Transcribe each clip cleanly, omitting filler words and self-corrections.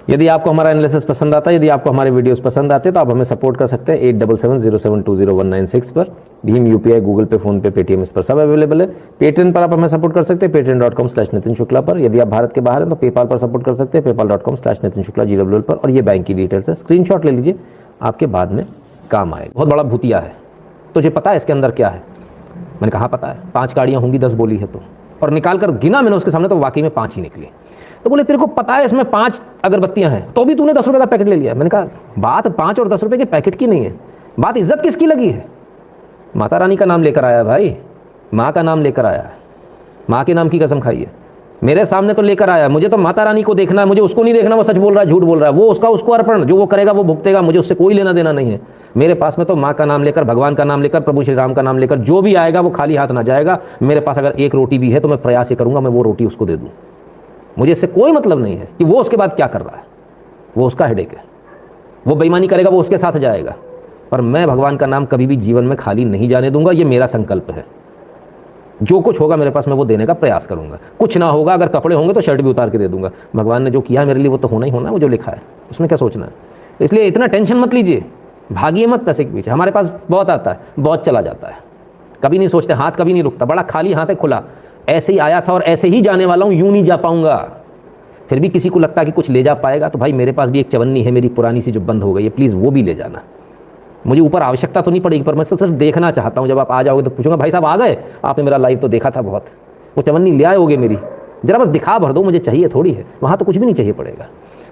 यदि आपको हमारा एनालिसिस पसंद आता है, यदि आपको हमारे वीडियोस पसंद आते हैं तो आप हमें सपोर्ट कर सकते हैं 8770720196 पर। भीम, यूपीआई, गूगल पे, फोन पे, पेटीएम, इस पर सब अवेलेबल है। पेटीएम पर आप हमें सपोर्ट कर सकते हैं patreon.com/नितिन शुक्ला पर। यदि आप भारत के बाहर हैं तो पेपाल पर सपोर्ट कर सकते हैं paypal.com/नितिन शुक्ला GWL पर। और ये बैंक की डिटेल्स है, स्क्रीनशॉट ले लीजिए, आपके बाद में काम आएगा। बहुत बड़ा भूतिया है, तुझे पता है इसके अंदर क्या है? मैंने कहा पता है, 5 गाड़ियाँ होंगी 10 बोली है तो, और निकाल कर गिना मैंने उसके सामने तो वाकई में 5 ही निकली। तो बोले तेरे को पता है इसमें 5 अगरबत्तियां हैं तो भी तूने 10 रुपए का पैकेट ले लिया। मैंने कहा बात 5 और 10 रुपए के पैकेट की नहीं है, बात इज्जत किसकी लगी है? माता रानी का नाम लेकर आया भाई, माँ का नाम लेकर आया है, माँ के नाम की कसम खाई है। मेरे सामने तो लेकर आया, मुझे तो माता रानी को देखना है, मुझे उसको नहीं देखना वो सच बोल रहा है झूठ बोल रहा है। वो उसका उसको अर्पण, जो वो करेगा वो भुगतेगा, मुझे उससे कोई लेना देना नहीं है। मेरे पास में तो माँ का नाम लेकर, भगवान का नाम लेकर, प्रभु श्री राम का नाम लेकर जो भी आएगा वो खाली हाथ ना जाएगा। मेरे पास अगर एक रोटी भी है तो मैं प्रयास ये करूंगा मैं वो रोटी उसको दे दूँ। मुझे इससे कोई मतलब नहीं है कि वो उसके बाद क्या कर रहा है, वो उसका हेडेक है। वो बेईमानी करेगा वो उसके साथ जाएगा, पर मैं भगवान का नाम कभी भी जीवन में खाली नहीं जाने दूंगा। ये मेरा संकल्प है। जो कुछ होगा मेरे पास मैं वो देने का प्रयास करूंगा। कुछ ना होगा, अगर कपड़े होंगे तो शर्ट भी उतार के दे दूंगा। भगवान ने जो किया है मेरे लिए वो तो होना ही होना है, वो जो लिखा है उसमें क्या सोचना है। इसलिए इतना टेंशन मत लीजिए, भागिए मत पैसे के पीछे। हमारे पास बहुत आता है, बहुत चला जाता है, कभी नहीं सोचते, हाथ कभी नहीं रुकता, बड़ा खाली हाथ है खुला। ऐसे ही आया था और ऐसे ही जाने वाला हूँ, यूं नहीं जा पाऊंगा। फिर भी किसी को लगता है कि कुछ ले जा पाएगा तो भाई मेरे पास भी एक चवन्नी है मेरी पुरानी सी जो बंद हो गई है, प्लीज़ वो भी ले जाना। मुझे ऊपर आवश्यकता तो नहीं पड़ेगी, पर मैं सिर्फ देखना चाहता हूँ। जब आप आ जाओगे तो पूछूंगा भाई साहब आ गए, आपने मेरा लाइव तो देखा था बहुत, वो चवन्नी ले आए मेरी, जरा बस दिखा भर दो, मुझे चाहिए थोड़ी है। वहाँ तो कुछ भी नहीं चाहिए पड़ेगा।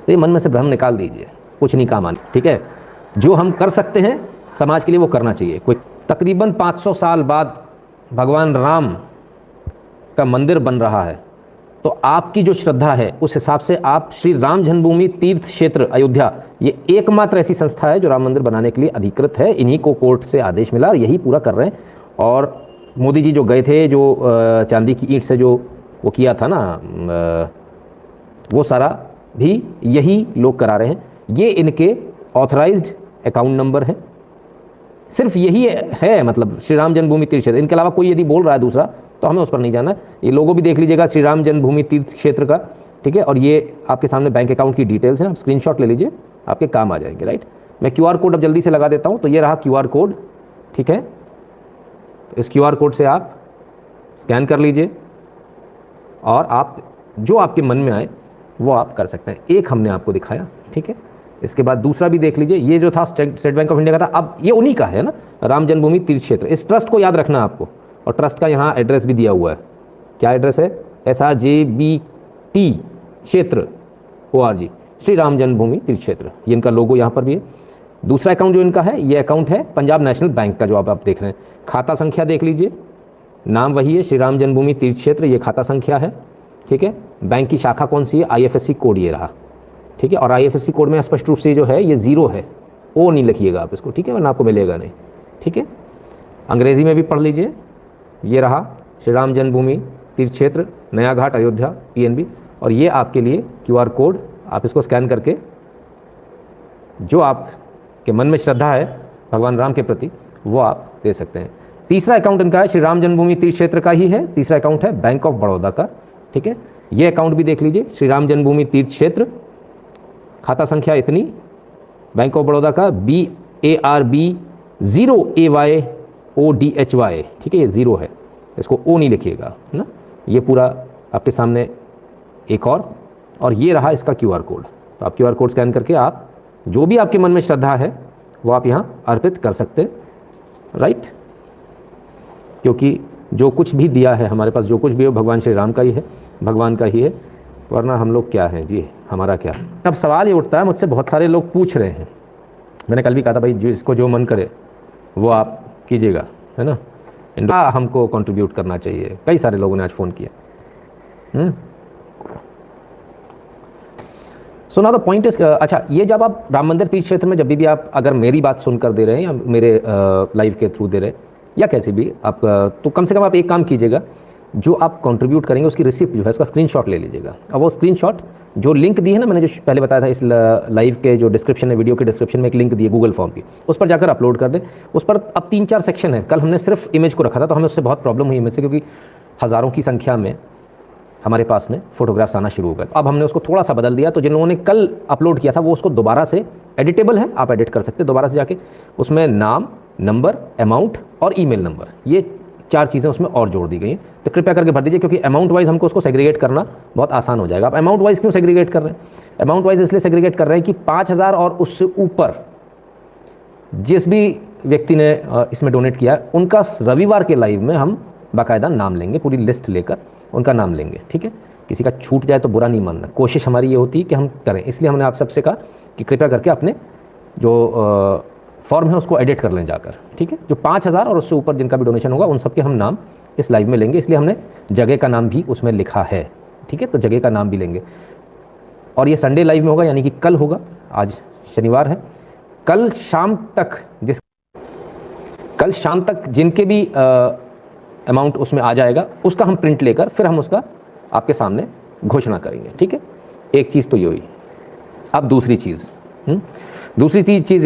तो ये मन में से भ्रम निकाल दीजिए, कुछ नहीं काम आने, ठीक है। जो हम कर सकते हैं समाज के लिए वो करना चाहिए। कोई तकरीबन 500 साल बाद भगवान राम का मंदिर बन रहा है, तो आपकी जो श्रद्धा है उस हिसाब से आप श्री राम जन्मभूमि तीर्थ क्षेत्र अयोध्या, ये एकमात्र ऐसी संस्था है जो राम मंदिर बनाने के लिए अधिकृत है। इन्हीं को कोर्ट से आदेश मिला और यही पूरा कर रहे हैं। और मोदी जी जो गए थे, जो चांदी की ईंट से जो वो किया था ना, वो सारा भी यही लोग करा रहे हैं। ये इनके ऑथराइज्ड अकाउंट नंबर है, सिर्फ यही है। मतलब श्री राम जन्मभूमि तीर्थ क्षेत्र, इनके अलावा कोई यदि बोल रहा है दूसरा तो हमें उस पर नहीं जाना। ये लोगो भी देख लीजिएगा श्री राम जन्मभूमि तीर्थ क्षेत्र का, ठीक है। और ये आपके सामने बैंक अकाउंट की डिटेल्स हैं, आप स्क्रीनशॉट ले लीजिए, आपके काम आ जाएंगे, राइट। मैं QR कोड अब जल्दी से लगा देता हूँ। तो ये रहा QR कोड, ठीक है। तो इस QR कोड से आप स्कैन कर लीजिए और आप जो आपके मन में आए वो आप कर सकते हैं। एक हमने आपको दिखाया, ठीक है। इसके बाद दूसरा भी देख लीजिए। ये जो था स्टेट बैंक ऑफ इंडिया का था, अब ये उन्हीं का है ना, राम जन्मभूमि तीर्थ क्षेत्र। इस ट्रस्ट को याद रखना आपको, और ट्रस्ट का यहाँ एड्रेस भी दिया हुआ है। क्या एड्रेस है? SRJBT क्षेत्र ORG, श्री राम जन्मभूमि तीर्थ क्षेत्र। ये इनका लोगो यहाँ पर भी है। दूसरा अकाउंट जो इनका है, ये अकाउंट है पंजाब नेशनल बैंक का, जो आप देख रहे हैं। खाता संख्या देख लीजिए, नाम वही है, श्री राम जन्मभूमि तीर्थ क्षेत्र, ये खाता संख्या है, ठीक है। बैंक की शाखा कौन सी है? IFSC कोड ये रहा, ठीक है। और IFSC कोड में स्पष्ट रूप से जो है ये 0 है, O नहीं लिखिएगा आप इसको, ठीक है, वरना आपको मिलेगा नहीं, ठीक है। अंग्रेजी में भी पढ़ लीजिए। ये रहा श्री राम जन्मभूमि तीर्थ क्षेत्र, नया घाट, अयोध्या, PNB। और ये आपके लिए QR कोड, आप इसको स्कैन करके जो आपके मन में श्रद्धा है भगवान राम के प्रति वो आप दे सकते हैं। तीसरा अकाउंट इनका है, श्री राम जन्मभूमि तीर्थ क्षेत्र का ही है। तीसरा अकाउंट है बैंक ऑफ बड़ौदा का, ठीक है। ये अकाउंट भी देख लीजिए, श्री राम जन्मभूमि तीर्थ क्षेत्र, खाता संख्या इतनी, बैंक ऑफ बड़ौदा का BARB 0AYODHY, ठीक है। ये 0 है, इसको O नहीं लिखिएगा ना। ये पूरा आपके सामने एक और ये रहा इसका QR कोड। तो आप QR कोड स्कैन करके आप जो भी आपके मन में श्रद्धा है वो आप यहाँ अर्पित कर सकते हैं, राइट। क्योंकि जो कुछ भी दिया है हमारे पास, जो कुछ भी हो भगवान श्री राम का ही है, भगवान का ही है, वरना हम लोग क्या हैं जी, हमारा क्या। अब सवाल ये उठता है, मुझसे बहुत सारे लोग पूछ रहे हैं, मैंने कल भी कहा था भाई जिसको जो मन करे वो आप कीजिएगा, है ना। हमको कंट्रीब्यूट करना चाहिए, कई सारे लोगों ने आज फ़ोन किया। So now the point is, अच्छा, ये जब आप राम मंदिर तीर्थ क्षेत्र में जब भी आप अगर मेरी बात सुनकर दे रहे हैं या मेरे लाइव के थ्रू दे रहे हैं या कैसे भी आप, तो कम से कम आप एक काम कीजिएगा, जो आप कंट्रीब्यूट करेंगे उसकी रिसिप्ट जो है उसका स्क्रीनशॉट ले लीजिएगा। अब वो स्क्रीनशॉट जो लिंक दी है ना, मैंने जो पहले बताया था इस लाइव के जो डिस्क्रिप्शन है, वीडियो के डिस्क्रिप्शन में एक लिंक दी है गूगल फॉर्म की, उस पर जाकर अपलोड कर दें। उस पर अब 3-4 सेक्शन है। कल हमने सिर्फ इमेज को रखा था तो हमें उससे बहुत प्रॉब्लम हुई इमेज से, क्योंकि हज़ारों की संख्या में हमारे पास में फोटोग्राफ्स आना शुरू हो गए। अब हमने उसको थोड़ा सा बदल दिया, तो जिन लोगों ने कल अपलोड किया था वो उसको दोबारा से, एडिटेबल है, आप एडिट कर सकते हैं दोबारा से जाके, उसमें नाम, नंबर, अमाउंट और ईमेल नंबर, ये 4 चीज़ें उसमें और जोड़ दी गई हैं। तो कृपया करके भर दीजिए, क्योंकि अमाउंट वाइज हमको उसको सेग्रीगेट करना बहुत आसान हो जाएगा। आप अमाउंट वाइज क्यों सेग्रीगेट कर रहे हैं? अमाउंट वाइज इसलिए सेग्रीगेट कर रहे हैं कि 5,000 और उससे ऊपर जिस भी व्यक्ति ने इसमें डोनेट किया, उनका रविवार के लाइव में हम बाकायदा नाम लेंगे, पूरी लिस्ट लेकर उनका नाम लेंगे, ठीक है। किसी का छूट जाए तो बुरा नहीं मानना, कोशिश हमारी ये होती है कि हम करें। इसलिए हमने आप सबसे कहा कि कृपया करके अपने जो फॉर्म है उसको एडिट कर लें जाकर, ठीक है। जो 5,000 और उससे ऊपर जिनका भी डोनेशन होगा उन सबके हम नाम इस लाइव में लेंगे, इसलिए हमने जगह का नाम भी उसमें लिखा है, ठीक है। तो जगह का नाम भी लेंगे, और ये संडे लाइव में होगा, यानी कि कल होगा, आज शनिवार है। कल शाम तक जिनके भी अमाउंट उसमें आ जाएगा उसका हम प्रिंट लेकर फिर हम उसका आपके सामने घोषणा करेंगे, ठीक है। एक चीज़ तो ये हुई। अब दूसरी चीज़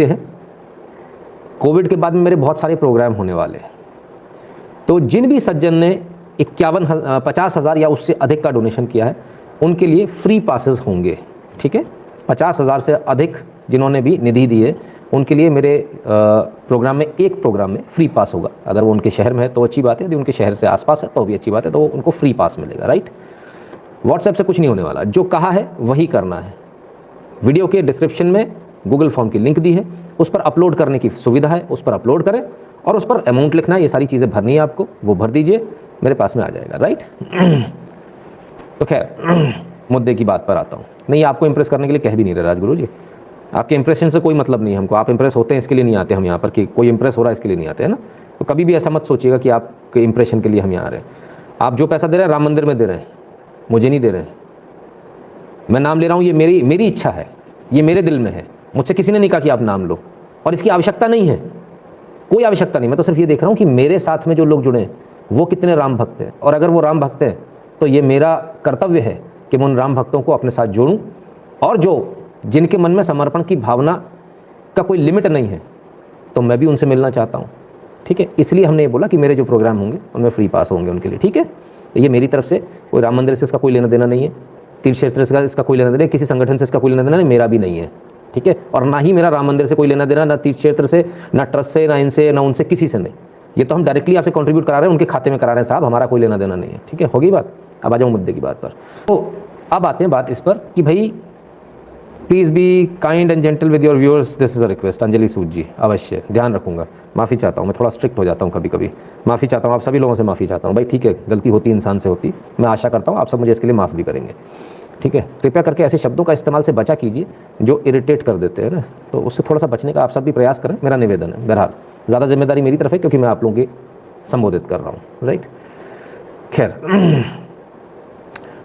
ये है, कोविड के बाद में मेरे बहुत सारे प्रोग्राम होने वाले हैं, तो जिन भी सज्जन ने 50,000 या उससे अधिक का डोनेशन किया है उनके लिए फ्री पासेस होंगे, ठीक है। 50,000 से अधिक जिन्होंने भी निधि दी है उनके लिए मेरे प्रोग्राम में, एक प्रोग्राम में फ्री पास होगा। अगर वो उनके शहर में है तो अच्छी बात है, यदि उनके शहर से आसपास है तो भी अच्छी बात है, तो उनको फ्री पास मिलेगा, राइट। व्हाट्सएप से कुछ नहीं होने वाला, जो कहा है वही करना है। वीडियो के डिस्क्रिप्शन में गूगल फॉर्म की लिंक दी है, उस पर अपलोड करने की सुविधा है, उस पर अपलोड करें और उस पर अमाउंट लिखना है, ये सारी चीज़ें भरनी है आपको, वो भर दीजिए, मेरे पास में आ जाएगा, राइट। तो खैर मुद्दे की बात पर आता हूँ। नहीं, आपको इंप्रेस करने के लिए कह भी नहीं रहे राजगुरु जी, आपके इंप्रेशन से कोई मतलब नहीं है हमको। आप इंप्रेस होते हैं इसके लिए नहीं आते हम यहाँ पर, कि कोई इंप्रेस हो रहा है इसके लिए नहीं आते, है ना। तो कभी भी ऐसा मत सोचिएगा कि आपके इंप्रेशन के लिए हम यहाँ आ रहे हैं। आप जो पैसा दे रहे हैं राम मंदिर में दे रहे हैं, मुझे नहीं दे रहे हैं। मैं नाम ले रहा हूँ, ये मेरी इच्छा है, ये मेरे दिल में है, मुझसे किसी ने नहीं कहा कि आप नाम लो, और इसकी आवश्यकता नहीं है, कोई आवश्यकता नहीं। मैं तो सिर्फ ये देख रहा हूँ कि मेरे साथ में जो लोग जुड़े हैं वो कितने राम भक्त हैं, और अगर वो राम भक्त हैं तो ये मेरा कर्तव्य है कि मैं उन राम भक्तों को अपने साथ जोड़ूं, और जो जिनके मन में समर्पण की भावना का कोई लिमिट नहीं है तो मैं भी उनसे मिलना चाहता हूँ, ठीक है। इसलिए हमने ये बोला कि मेरे जो प्रोग्राम होंगे उनमें फ्री पास होंगे उनके लिए, ठीक है। तो ये मेरी तरफ से, कोई राम मंदिर से इसका कोई लेना देना नहीं है, तीर्थ क्षेत्र से इसका कोई लेना देना नहीं, किसी संगठन से इसका कोई लेना देना नहीं, मेरा भी नहीं है, ठीक है। और ना ही मेरा राम मंदिर से कोई लेना देना, ना तीर्थ क्षेत्र से, ना ट्रस्ट से, ना इनसे, ना उनसे, किसी से नहीं। ये तो हम डायरेक्टली आपसे कंट्रीब्यूट करा रहे हैं, उनके खाते में करा रहे हैं साहब, हमारा कोई लेना देना नहीं है, ठीक है। होगी बात। अब आ जाऊँ मुद्दे की बात पर। तो अब आते हैं बात इस पर कि भाई please be kind and gentle with your viewers, this is a request. Anjali Sood ji, अवश्य ध्यान रखूंगा, माफ़ी चाहता हूँ, मैं थोड़ा स्ट्रिक्ट हो जाता हूँ कभी कभी, माफ़ी चाहता हूँ, आप सभी लोगों से माफ़ी चाहता हूँ भाई, ठीक है। गलती होती इंसान से होती, मैं आशा करता हूँ आप सब मुझे इसके लिए माफ़ भी करेंगे, ठीक है। कृपया करके ऐसे शब्दों का इस्तेमाल से बचा कीजिए जो इरिटेट कर देते हैं ना, तो उससे थोड़ा सा बचने का आप सब भी प्रयास करें, मेरा निवेदन है। बहरहाल ज़्यादा जिम्मेदारी मेरी तरफ है क्योंकि मैं आप लोगों की संबोधित कर रहा हूँ, राइट। खैर,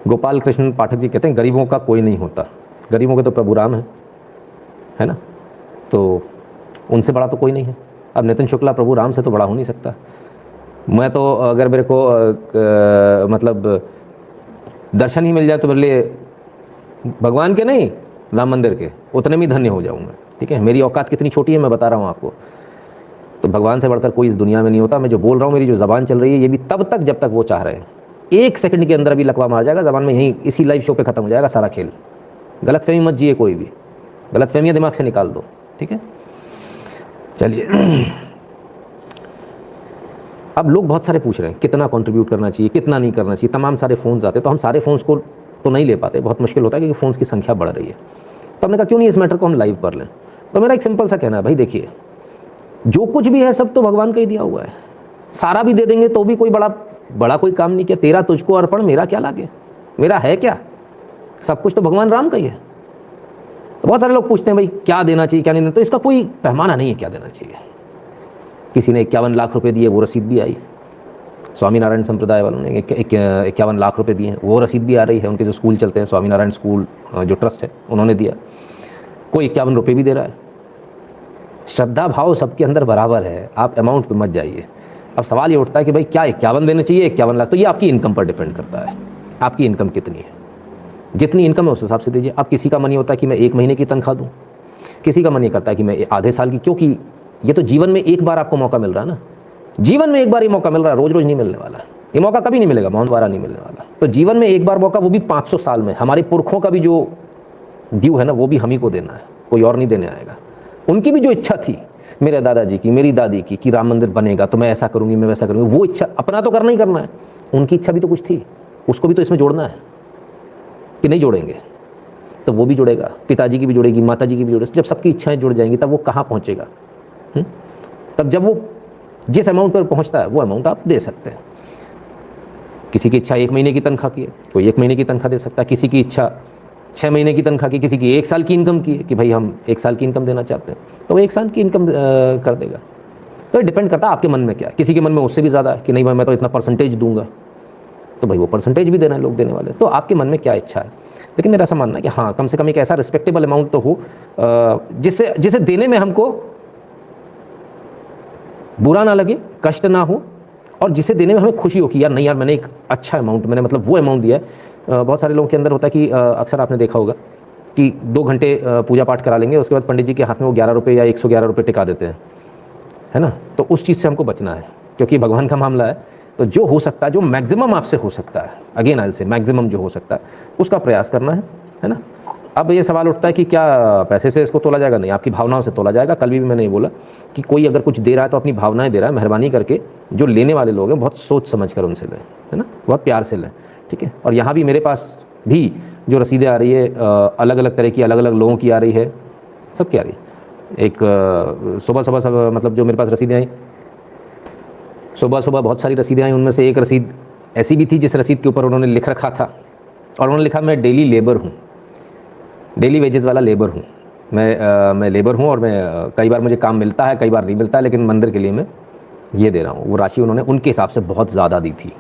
गोपाल कृष्ण पाठक जी कहते हैं गरीबों का कोई नहीं होता, गरीबों के तो प्रभु राम है ना, तो उनसे बड़ा तो कोई नहीं है। अब नितिन शुक्ला प्रभु राम से तो बड़ा हो नहीं सकता। मैं तो अगर मेरे को मतलब दर्शन ही मिल जाए तो मेरे लिए भगवान के नहीं, राम मंदिर के, उतने में धन्य हो जाऊंगा, ठीक है। मेरी औकात कितनी छोटी है मैं बता रहा हूँ आपको, तो भगवान से बढ़कर कोई इस दुनिया में नहीं होता। मैं जो बोल रहा हूँ, मेरी जो ज़बान चल रही है, ये भी तब तक जब तक वो चाह रहे हैं। 1 सेकंड के अंदर भी लकवा मार जाएगा ज़बान में, यहीं इसी लाइव शो पे ख़त्म हो जाएगा सारा खेल। गलतफहमी मत जिए, कोई भी गलतफहमियाँ दिमाग से निकाल दो, ठीक है। चलिए, अब लोग बहुत सारे पूछ रहे हैं कितना कंट्रीब्यूट करना चाहिए, कितना नहीं करना चाहिए, तमाम सारे फ़ोन्स आते हैं, तो हम सारे फ़ोन्स को तो नहीं ले पाते, बहुत मुश्किल होता है क्योंकि फ़ोन्स की संख्या बढ़ रही है। तो हमने कहा क्यों नहीं इस मैटर को हम लाइव कर लें। तो मेरा एक सिंपल सा कहना है, भाई देखिए, जो कुछ भी है सब तो भगवान का ही दिया हुआ है, सारा भी दे देंगे तो भी कोई बड़ा कोई काम नहीं किया। तेरा तुझको अर्पण मेरा क्या लागे, मेरा है क्या, सब कुछ तो भगवान राम का ही है। तो बहुत सारे लोग पूछते हैं भाई क्या देना चाहिए क्या नहीं देना, तो इसका कोई पैमाना नहीं है क्या देना चाहिए। किसी ने 51 लाख रुपए दिए, वो रसीद भी आई, स्वामीनारायण संप्रदाय वालों ने 51 लाख रुपए दिए हैं, वो रसीद भी आ रही है। उनके जो स्कूल चलते हैं, स्वामीनारायण स्कूल जो ट्रस्ट है, उन्होंने दिया। कोई 51 रुपये भी दे रहा है। श्रद्धा भाव सबके अंदर बराबर है, आप अमाउंट पे मत जाइए। अब सवाल ये उठता है कि भाई क्या 51 देने चाहिए, 51 लाख, तो ये आपकी इनकम पर डिपेंड करता है, आपकी इनकम कितनी है। जितनी इनकम है उस हिसाब से दीजिए। अब किसी का मन ये होता है कि मैं 1 महीने की तनख्वाह दूँ, किसी का मन ये करता है कि मैं आधे साल की, क्योंकि ये तो जीवन में एक बार आपको मौका मिल रहा है ना, जीवन में एक बार ये मौका मिल रहा है, रोज रोज नहीं मिलने वाला, ये मौका कभी नहीं मिलेगा, मोहन द्वारा नहीं मिलने वाला। तो जीवन में एक बार मौका, वो भी 500 साल में। हमारे पुरखों का भी जो ड्यू है ना, वो भी हम ही को देना है, कोई और नहीं देने आएगा। उनकी भी जो इच्छा थी, मेरे दादाजी की, मेरी दादी की, कि राम मंदिर बनेगा तो मैं ऐसा करूंगी, मैं वैसा करूंगी, वो इच्छा अपना तो करना ही करना है। उनकी इच्छा भी तो कुछ थी, उसको भी तो इसमें जोड़ना है कि नहीं जोड़ेंगे? तो वो भी जुड़ेगा, पिताजी की भी जुड़ेगी, माताजी की भी जुड़ेगी। जब सबकी इच्छाएं जुड़ जाएंगी तब वो कहाँ पहुँचेगा? तब जब वो जिस अमाउंट पर पहुँचता है वो अमाउंट आप दे सकते हैं। किसी की इच्छा 1 महीने की तनख्वाह की है, कोई 1 महीने की तनख्वाह दे सकता है। किसी की इच्छा 6 महीने की तनख्वाह की, किसी की 1 साल की इनकम की है कि भाई हम 1 साल की इनकम देना चाहते हैं, तो वो 1 साल की इनकम कर देगा। तो डिपेंड करता है आपके मन में क्या है। किसी के मन में उससे भी ज़्यादा है कि नहीं भाई मैं तो इतना परसेंटेज दूंगा, तो भाई वो परसेंटेज भी देना है लोग देने वाले। तो आपके मन में क्या इच्छा है। लेकिन मेरा ऐसा मानना है कि हाँ, कम से कम एक ऐसा रिस्पेक्टेबल अमाउंट तो हो जिसे देने में हमको बुरा ना लगे, कष्ट ना हो, और जिसे देने में हमें खुशी हो कि यार नहीं यार मैंने एक अच्छा अमाउंट, मैंने मतलब वो अमाउंट दिया है। बहुत सारे लोगों के अंदर होता है कि अक्सर आपने देखा होगा कि 2 घंटे पूजा पाठ करा लेंगे, उसके बाद पंडित जी के हाथ में वो 11 रुपये या 111 रुपये टिका देते हैं, है ना। तो उस चीज़ से हमको बचना है, क्योंकि भगवान का मामला है। तो जो हो सकता है, जो मैक्सिमम आपसे हो सकता है, अगेन आई से मैक्सिमम जो हो सकता है उसका प्रयास करना है ना। अब ये सवाल उठता है कि क्या पैसे से इसको तोला जाएगा? नहीं, आपकी भावनाओं से तोला जाएगा। कल भी मैंने ये बोला कि कोई अगर कुछ दे रहा है तो अपनी भावनाएं दे रहा है। मेहरबानी करके जो लेने वाले लोग हैं बहुत सोच समझ कर उनसे लें, है ना, बहुत प्यार से लें, ठीक है। और यहाँ भी मेरे पास भी जो रसीदें आ रही है, अलग अलग तरह की, अलग अलग लोगों की आ रही है, सबकी आ रही है। एक सुबह मतलब जो मेरे पास रसीदें आई, सुबह बहुत सारी रसीदें आई। उनमें से एक रसीद ऐसी भी थी जिस रसीद के ऊपर उन्होंने लिख रखा था, और उन्होंने लिखा मैं डेली लेबर हूँ, डेली वेजेस वाला लेबर हूँ, मैं लेबर हूँ, और मैं कई बार मुझे काम मिलता है, कई बार नहीं मिलता है, लेकिन मंदिर के लिए मैं ये दे रहा हूँ। वो राशि उन्होंने उनके हिसाब से बहुत ज़्यादा दी थी।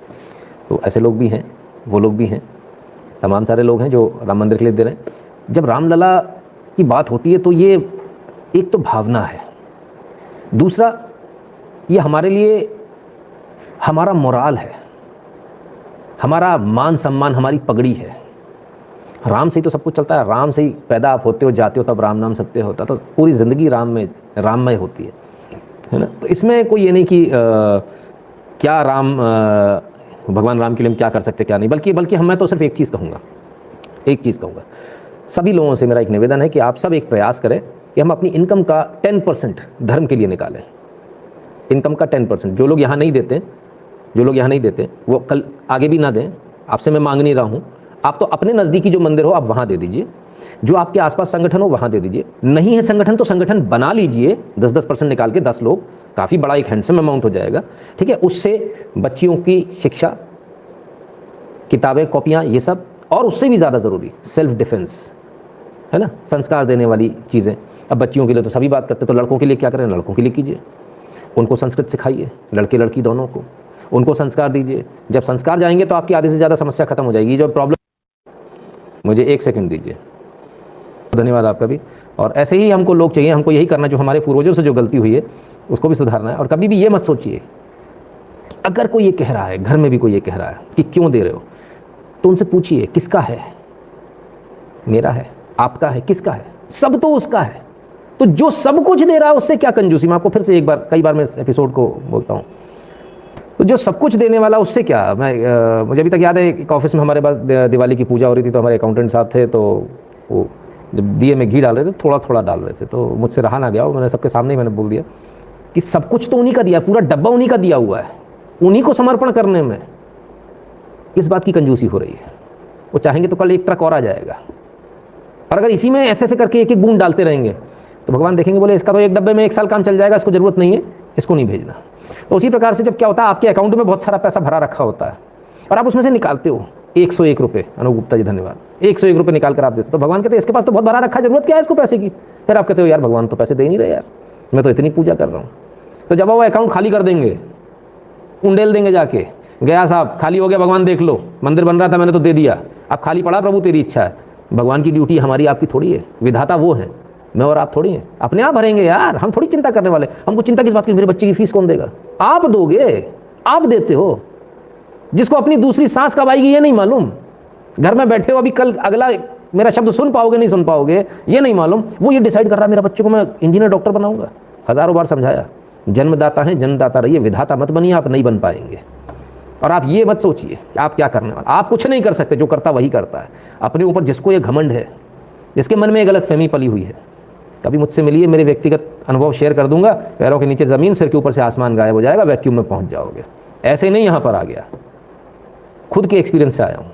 तो ऐसे लोग भी हैं, वो लोग भी हैं, तमाम सारे लोग हैं जो राम मंदिर के लिए दे रहे हैं। जब रामलला की बात होती है तो ये एक तो भावना है, दूसरा ये हमारे लिए हमारा मोराल है, हमारा मान सम्मान, हमारी पगड़ी है। राम से ही तो सब कुछ चलता है। राम से ही पैदा आप होते हो, जाते हो, तब राम नाम सत्य होता। तो पूरी ज़िंदगी राममय होती है ना। तो इसमें कोई ये नहीं कि क्या भगवान राम के लिए हम क्या कर सकते क्या नहीं, बल्कि मैं तो सिर्फ एक चीज़ कहूँगा, सभी लोगों से मेरा एक निवेदन है कि आप सब एक प्रयास करें कि हम अपनी इनकम का 10% धर्म के लिए निकालें। इनकम का 10%। जो लोग यहाँ नहीं देते वो कल आगे भी ना दें। आपसे मैं मांग नहीं रहा हूँ, आप तो अपने नज़दीकी जो मंदिर हो आप वहाँ दे दीजिए, जो आपके आसपास संगठन हो वहाँ दे दीजिए। नहीं है संगठन तो संगठन बना लीजिए, 10% निकाल के 10 लोग, काफ़ी बड़ा एक हैंडसम अमाउंट हो जाएगा, ठीक है। उससे बच्चियों की शिक्षा, किताबें, कॉपियाँ, ये सब, और उससे भी ज़्यादा ज़रूरी सेल्फ डिफेंस, है ना, संस्कार देने वाली चीज़ें। अब बच्चियों के लिए तो सभी बात करते, तो लड़कों के लिए क्या करें? लड़कों के लिए कीजिए, उनको संस्कृत सिखाइए, लड़के लड़की दोनों को, उनको संस्कार दीजिए। जब संस्कार जाएंगे तो आपकी आधे से ज़्यादा समस्या खत्म हो जाएगी। जो प्रॉब्लम, मुझे 1 सेकंड दीजिए, धन्यवाद आपका भी। और ऐसे ही हमको लोग चाहिए, हमको यही करना, जो हमारे पूर्वजों से जो गलती हुई है उसको भी सुधारना है। और कभी भी ये मत सोचिए, अगर कोई ये कह रहा है, घर में भी कोई ये कह रहा है कि क्यों दे रहे हो, तो उनसे पूछिए किसका है? मेरा है, आपका है, किसका है? सब तो उसका है। तो जो सब कुछ दे रहा है उससे क्या कंजूसी? मैं आपको फिर से कई बार मैं इस एपिसोड को बोलता हूँ, तो जो सब कुछ देने वाला उससे क्या? मुझे अभी तक याद है, एक ऑफिस में हमारे पास दिवाली की पूजा हो रही थी, तो हमारे अकाउंटेंट साहब थे, तो वो जब दिए में घी डाल रहे थे, थोड़ा थोड़ा डाल रहे थे, तो मुझसे रहा ना गया, और मैंने सबके सामने ही मैंने बोल दिया कि सब कुछ तो उन्हीं का दिया है, पूरा डब्बा उन्हीं का दिया हुआ है, उन्हीं को समर्पण करने में इस बात की कंजूसी हो रही है। वो चाहेंगे तो कल 1 ट्रक और आ जाएगा, और अगर इसी में ऐसे करके एक बूंद डालते रहेंगे तो भगवान देखेंगे, बोले इसका तो 1 डब्बे में 1 साल काम चल जाएगा, इसको ज़रूरत नहीं है, इसको नहीं भेजना। तो उसी प्रकार से जब क्या होता है, आपके अकाउंट में बहुत सारा पैसा भरा रखा होता है और आप उसमें से निकालते हो 101 रुपये, अनूप गुप्ता जी धन्यवाद, 101 रुपये निकाल कर आप देते हो, तो भगवान कहते हैं इसके पास तो बहुत भरा रखा है, जरूरत क्या है इसको पैसे की? फिर आप कहते हो यार भगवान तो पैसे दे नहीं रहे यार, मैं तो इतनी पूजा कर रहा हूँ। तो जब वो अकाउंट खाली कर देंगे, उंडेल देंगे जाके, गया साहब खाली हो गया, भगवान देख लो, मंदिर बन रहा था मैंने तो दे दिया, अब खाली पड़ा, प्रभु तेरी इच्छा है। भगवान की ड्यूटी हमारी आपकी थोड़ी है, विधाता वो है, मैं और आप थोड़ी हैं। अपने आप भरेंगे यार, हम थोड़ी चिंता करने वाले। हमको चिंता किस बात की? मेरे बच्चे की फीस कौन देगा? आप दोगे, आप देते हो। जिसको अपनी दूसरी सांस कब आएगी ये नहीं मालूम, घर में बैठे हो, अभी कल अगला मेरा शब्द सुन पाओगे नहीं सुन पाओगे ये नहीं मालूम, वो ये डिसाइड कर रहा है मेरा बच्चे को मैं इंजीनियर डॉक्टर बनाऊंगा। हजारों बार समझाया, जन्मदाता है, जन्मदाता रहिए, विधाता मत बनिए, आप नहीं बन पाएंगे। और आप ये मत सोचिए कि आप क्या करने वाले, आप कुछ नहीं कर सकते, जो करता वही करता है अपने ऊपर। जिसको ये घमंड है, जिसके मन में ये गलत फहमी पली हुई है, कभी मुझसे मिलिए, मेरे व्यक्तिगत अनुभव शेयर कर दूंगा। पैरों के नीचे ज़मीन, सिर के ऊपर से आसमान गायब हो जाएगा, वैक्यूम में पहुंच जाओगे। ऐसे नहीं यहाँ पर आ गया, खुद के एक्सपीरियंस से आया हूँ।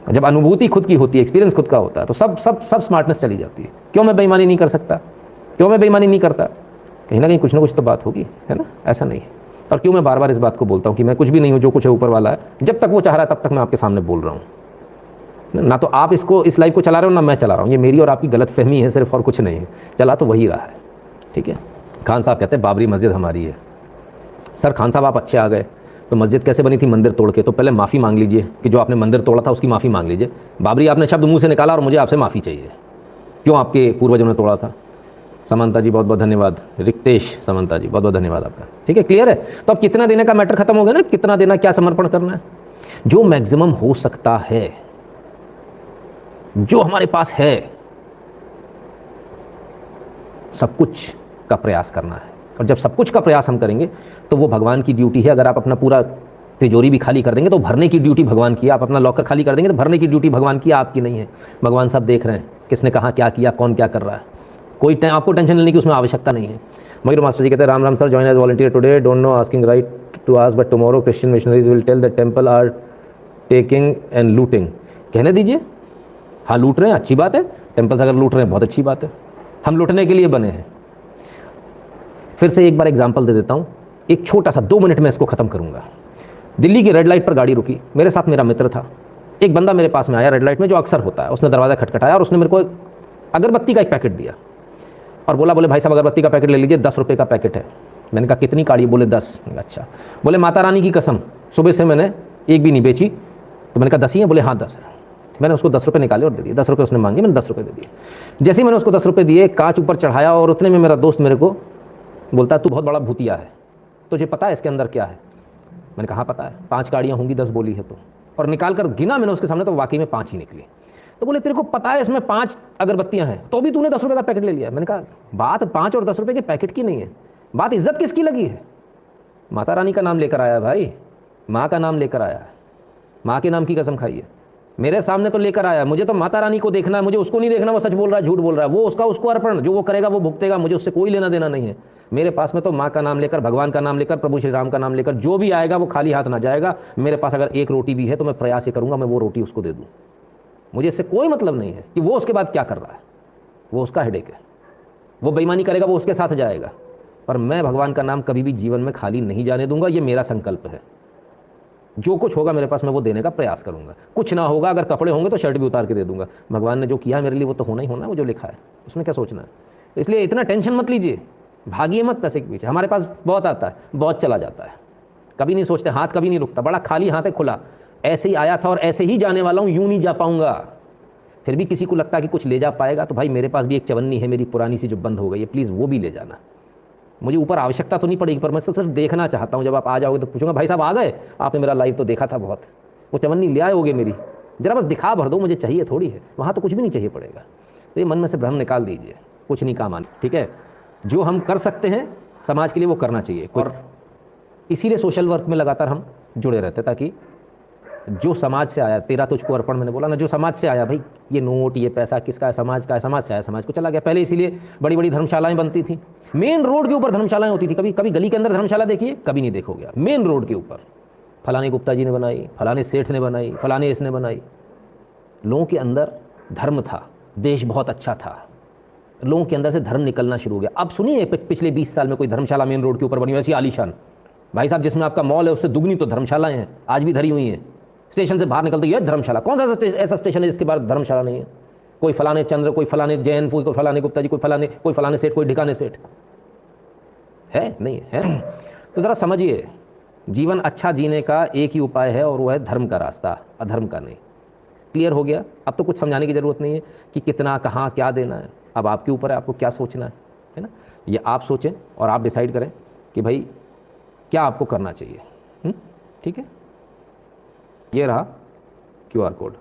जब अनुभूति खुद की होती है, एक्सपीरियंस खुद का होता है, तो सब स्मार्टनेस चली जाती है। क्यों मैं बेईमानी नहीं कर सकता, क्यों मैं बेईमानी नहीं करता? कहीं ना कुछ तो बात होगी, है ना? ऐसा नहीं है। और क्यों मैं बार बार इस बात को बोलता हूँ कि मैं कुछ भी नहीं हूँ, जो कुछ है ऊपर वाला है। जब तक वो चाह रहा है तब तक मैं आपके सामने बोल रहा हूँ। ना तो आप इस लाइफ को चला रहे हो, ना मैं चला रहा हूँ। ये मेरी और आपकी गलत फहमी है सिर्फ, और कुछ नहीं है। चला तो वही रहा है, ठीक है। खान साहब कहते हैं बाबरी मस्जिद हमारी है। सर खान साहब आप अच्छे आ गए, तो मस्जिद कैसे बनी थी? मंदिर तोड़ के। तो पहले माफ़ी मांग लीजिए कि जो आपने मंदिर तोड़ा था उसकी माफ़ी मांग लीजिए। बाबरी आपने शब्द मुंह से निकाला और मुझे आपसे माफ़ी चाहिए। क्यों आपके पूर्वजों ने तोड़ा था? समंता जी बहुत बहुत धन्यवाद। रिक्तेश समंता जी बहुत बहुत धन्यवाद आपका, ठीक है। क्लियर है? तो अब कितना देने का मैटर खत्म हो गया ना, कितना देना, क्या समर्पण करना है। जो मैक्सिमम हो सकता है, जो हमारे पास है, सब कुछ का प्रयास करना है। और जब सब कुछ का प्रयास हम करेंगे तो वो भगवान की ड्यूटी है। अगर आप अपना पूरा तिजोरी भी खाली कर देंगे तो भरने की ड्यूटी भगवान की है। आप अपना लॉकर खाली कर देंगे तो भरने की ड्यूटी भगवान की, आपकी नहीं है। भगवान सब देख रहे हैं, किसने कहाँ क्या किया, कौन क्या कर रहा है। कोई आपको टेंशन लेने की उसमें आवश्यकता नहीं है। मयूर मास्टर जी कहते हैं Ram Ram sir, join as volunteer today, don't know asking right to ask but tomorrow Christian missionaries will tell that temple are taking and looting. कहने दीजिए, हाँ लूट रहे हैं, अच्छी बात है। टेम्पल्स अगर लूट रहे हैं बहुत अच्छी बात है, हम लूटने के लिए बने हैं। फिर से एक बार एग्जांपल दे देता हूँ, एक छोटा सा, 2 मिनट में इसको खत्म करूंगा। दिल्ली की रेड लाइट पर गाड़ी रुकी, मेरे साथ मेरा मित्र था। एक बंदा मेरे पास में आया रेड लाइट में, जो अक्सर होता है। उसने दरवाज़ा खटखटाया और उसने मेरे को अगरबत्ती का एक पैकेट दिया और बोले भाई साहब अगरबत्ती का पैकेट ले लीजिए, 10 रुपये का पैकेट है। मैंने कहा कितनी काड़ी? बोले 10। अच्छा। बोले माता रानी की कसम सुबह से मैंने एक भी नहीं बेची। तो मैंने कहा 10 ही है? बोले हाँ 10 है। मैंने उसको 10 रुपये निकाले और दे दिए। 10 रुपये उसने मांगे, मैंने 10 रुपये दे दिए। जैसे ही मैंने उसको 10 रुपये दिए, कांच ऊपर चढ़ाया और उतने में मेरा दोस्त मेरे को बोलता है तू बहुत बड़ा भूतिया है, तुझे पता है इसके अंदर क्या है? मैंने कहा पता है, 5 काड़ियाँ होंगी, 10 बोली है तो। और निकाल कर गिना मैंने उसके सामने, तो वाकई में 5 ही निकली। तो बोले तेरे को पता है इसमें 5 अगरबत्तियाँ हैं, तो भी तूने 10 रुपये का पैकेट ले लिया। मैंने कहा बात 5 और 10 रुपये के पैकेट की नहीं है, बात इज्जत किसकी लगी है? माता रानी का नाम लेकर आया भाई, माँ का नाम लेकर आया है, माँ के नाम की कसम खाई है। मेरे सामने तो लेकर आया, मुझे तो माता रानी को देखना है, मुझे उसको नहीं देखना वो सच बोल रहा है झूठ बोल रहा है। वो उसको अर्पण, जो वो करेगा वो भुगतेगा, मुझे उससे कोई लेना देना नहीं है। मेरे पास में तो माँ का नाम लेकर, भगवान का नाम लेकर, प्रभु श्री राम का नाम लेकर जो भी आएगा वो खाली हाथ ना जाएगा। मेरे पास अगर एक रोटी भी है तो मैं प्रयास ये करूंगा मैं वो रोटी उसको दे दूँ। मुझे इससे कोई मतलब नहीं है कि वो उसके बाद क्या कर रहा है, वो उसका हेडेक है। वो बेईमानी करेगा वो उसके साथ जाएगा, पर मैं भगवान का नाम कभी भी जीवन में खाली नहीं जाने दूंगा। ये मेरा संकल्प है। जो कुछ होगा मेरे पास मैं वो देने का प्रयास करूंगा। कुछ ना होगा, अगर कपड़े होंगे तो शर्ट भी उतार के दे दूंगा। भगवान ने जो किया है मेरे लिए वो तो होना ही होना है, वो जो लिखा है उसमें क्या सोचना है। इसलिए इतना टेंशन मत लीजिए, भागिए मत पैसे के पीछे। हमारे पास बहुत आता है, बहुत चला जाता है, कभी नहीं सोचते, हाथ कभी नहीं रुकता, बड़ा खाली हाथ है खुला। ऐसे ही आया था और ऐसे ही जाने वाला हूँ, यूं नहीं जा पाऊंगा। फिर भी किसी को लगता है कि कुछ ले जा पाएगा, तो भाई मेरे पास भी एक चवन्नी है मेरी पुरानी सी जो बंद हो गई है, प्लीज़ वो भी ले जाना। मुझे ऊपर आवश्यकता तो नहीं पड़ेगी, पर मैं तो सिर्फ देखना चाहता हूँ। जब आप आ जाओगे तो पूछूंगा भाई साहब आ गए, आपने मेरा लाइव तो देखा था बहुत, वो चवन्नी ले आए होगे मेरी, जरा बस दिखा भर दो, मुझे चाहिए थोड़ी है। वहाँ तो कुछ भी नहीं चाहिए पड़ेगा। तो ये मन में से भ्रम निकाल दीजिए, कुछ नहीं काम आने, ठीक है। जो हम कर सकते हैं समाज के लिए वो करना चाहिए। और इसीलिए सोशल वर्क में लगातार हम जुड़े रहते, ताकि जो समाज से आया, तेरा तुझको अर्पण मैंने बोला ना, जो समाज से आया भाई, ये नोट ये पैसा किसका है? समाज का है, समाज से आया समाज को चला गया। पहले इसीलिए बड़ी बड़ी धर्मशालाएं बनती थी, मेन रोड के ऊपर धर्मशालाएं होती थी। कभी कभी गली के अंदर धर्मशाला देखिए, कभी नहीं देखोगे। मेन रोड के ऊपर फलाने गुप्ता जी ने बनाई, फलाने सेठ ने बनाई, फलाने इसने बनाई। लोगों के अंदर धर्म था, देश बहुत अच्छा था, लोगों के अंदर से धर्म निकलना शुरू हो गया। अब सुनिए पिछले 20 साल में कोई धर्मशाला मेन रोड के ऊपर बनी वैसी आलीशान, भाई साहब जिसमें आपका मॉल है उससे दुगनी तो धर्मशालाएं हैं, आज भी धरी हुई हैं। स्टेशन से बाहर निकलते ये धर्मशाला, कौन सा ऐसा स्टेशन है जिसके बाद धर्मशाला नहीं है? कोई फलाने चंद्र, कोई फलाने जैन, कोई फलाने गुप्ता जी, कोई फलाने सेठ, कोई ढिकाने सेठ है नहीं है। तो ज़रा समझिए, जीवन अच्छा जीने का एक ही उपाय है और वो है धर्म का रास्ता, अधर्म का नहीं। क्लियर हो गया? अब तो कुछ समझाने की ज़रूरत नहीं है कि कितना कहाँ क्या देना है। अब आपके ऊपर है आपको क्या सोचना है ना। ये आप सोचें और आप डिसाइड करें कि भाई क्या आपको करना चाहिए। ठीक है, ये रहा QR कोड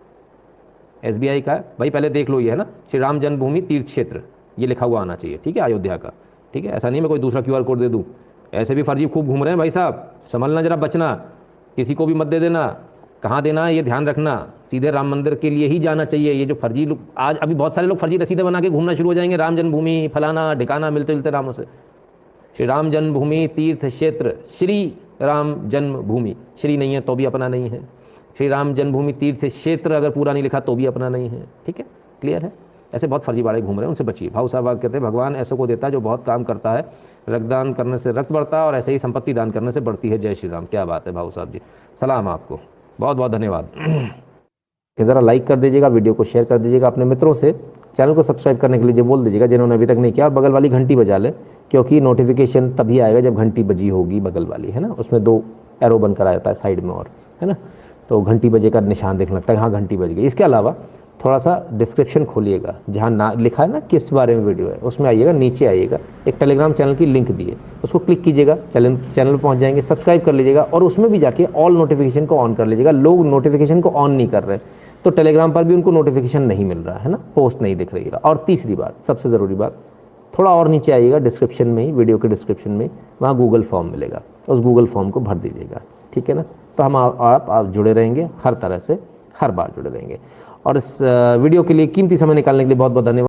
SBI का है भाई, पहले देख लो। ये है ना, श्री राम जन्मभूमि तीर्थ क्षेत्र, ये लिखा हुआ आना चाहिए, ठीक है, अयोध्या का। ठीक है, ऐसा नहीं मैं कोई दूसरा QR कोड दे दूँ, ऐसे भी फर्जी खूब घूम रहे हैं भाई साहब, संभलना जरा, बचना। किसी को भी मत दे देना। कहाँ देना है ये ध्यान रखना, सीधे राम मंदिर के लिए ही जाना चाहिए। ये जो फर्जी लोग आज अभी बहुत सारे लोग फर्जी रसीदें बना के घूमना शुरू हो जाएंगे, राम जन्मभूमि फलाना ढिकाना मिलते मिलते रामों से। श्री राम जन्मभूमि तीर्थ क्षेत्र, श्री राम जन्मभूमि, श्री नहीं है तो भी अपना नहीं है। श्री राम जन्मभूमि तीर्थ क्षेत्र अगर पूरा नहीं लिखा तो भी अपना नहीं है। ठीक है, क्लियर है। ऐसे बहुत फर्जीवाड़े घूम रहे हैं, उनसे बचिए। भाऊ साहब कहते हैं भगवान ऐसे को देता है जो बहुत काम करता है, रक्तदान करने से रक्त बढ़ता है और ऐसे ही संपत्ति दान करने से बढ़ती है। जय श्री राम। क्या बात है भाऊ साहब जी, सलाम आपको, बहुत बहुत धन्यवाद। ज़रा लाइक कर दीजिएगा, वीडियो को शेयर कर दीजिएगा अपने मित्रों से, चैनल को सब्सक्राइब करने के लिए जो बोल दीजिएगा जिन्होंने अभी तक नहीं किया, और बगल वाली घंटी बजा ले, क्योंकि नोटिफिकेशन तभी आएगा जब घंटी बजी होगी बगल वाली, है ना। उसमें 2 एरो बनकर आ जाता है साइड में, और है ना, तो घंटी बजे का निशान देखने लगता है, हाँ घंटी बज गई। इसके अलावा थोड़ा सा डिस्क्रिप्शन खोलिएगा, जहाँ ना लिखा है ना किस बारे में वीडियो है, उसमें आइएगा, नीचे आइएगा, एक टेलीग्राम चैनल की लिंक दी है, उसको क्लिक कीजिएगा, चैनल पर पहुँच जाएंगे, सब्सक्राइब कर लीजिएगा, और उसमें भी जाके ऑल नोटिफिकेशन को ऑन कर लीजिएगा। लोग नोटिफिकेशन को ऑन नहीं कर रहे, तो टेलीग्राम पर भी उनको नोटिफिकेशन नहीं मिल रहा है ना, पोस्ट नहीं दिख रही है। और तीसरी बात, सबसे ज़रूरी बात, थोड़ा और नीचे आइएगा, डिस्क्रिप्शन में ही, वीडियो के डिस्क्रिप्शन में, वहाँ गूगल फॉर्म मिलेगा, उस गूगल फॉर्म को भर दीजिएगा। ठीक है ना, तो हम आप जुड़े रहेंगे, हर तरह से हर बार जुड़े रहेंगे। और इस वीडियो के लिए कीमती समय निकालने के लिए बहुत बहुत धन्यवाद।